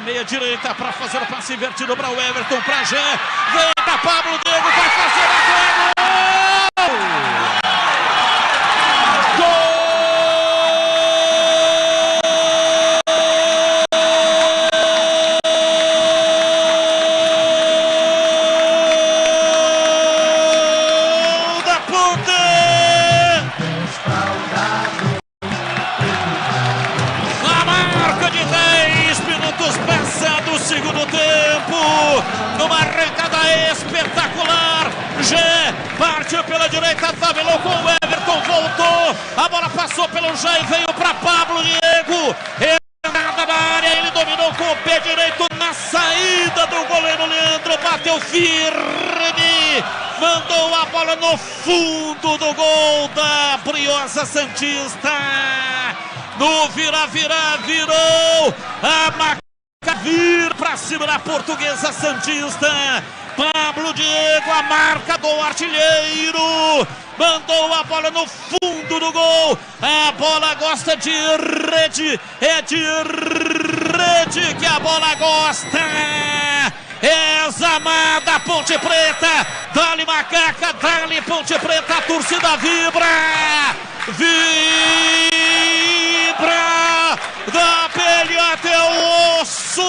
meia direita para fazer o passe invertido para o Everton, para Jean. Vem da Pablo Diego, vai fazer a gol! Segundo tempo, numa arrancada espetacular, Jean partiu pela direita, tabelou com o Everton, voltou, a bola passou pelo Jean e veio para Pablo Diego, entrada na área, ele dominou com o pé direito na saída do goleiro Leandro, bateu firme, mandou a bola no fundo do gol da Briosa Santista, no virou a vir para cima da Portuguesa Santista. Pablo Diego, a marca do artilheiro, mandou a bola no fundo do gol. A bola gosta de rede, é de rede que a bola gosta. É Zamada, Ponte Preta, dá-lhe Macaca, dá-lhe Ponte Preta, a torcida vibra da pele até o osso.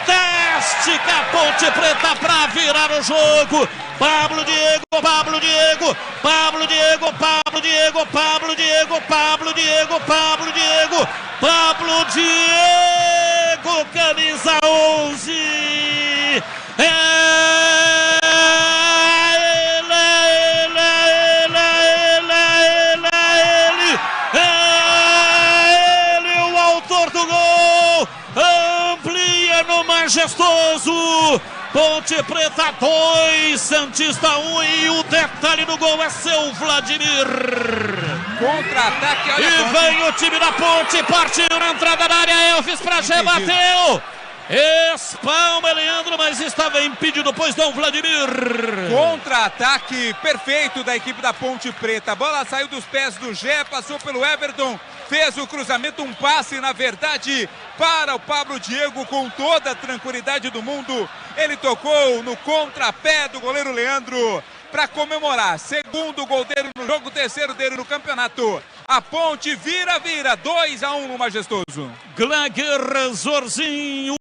Fantástica Ponte Preta para virar o jogo. Pablo Diego, Pablo Diego, Pablo Diego, Pablo Diego, Pablo Diego, Pablo Diego, Pablo Diego, Pablo Diego, camisa 11. Majestoso, Ponte Preta 2, Santista 1 e o detalhe do gol é seu Vladimir. Contra-ataque, olha. E vem o time da Ponte, partiu na entrada da área, Elvis pra Gé, bateu. Espalma Leandro, mas estava impedido, pois não, Vladimir. Contra-ataque perfeito da equipe da Ponte Preta. A bola saiu dos pés do Gé, passou pelo Everton, fez o cruzamento, um passe, na verdade, para o Pablo Diego com toda a tranquilidade do mundo. Ele tocou no contrapé do goleiro Leandro para comemorar. Segundo gol dele no jogo, terceiro dele no campeonato. A Ponte vira 2-1 no Majestoso. Glagher Zorzinho.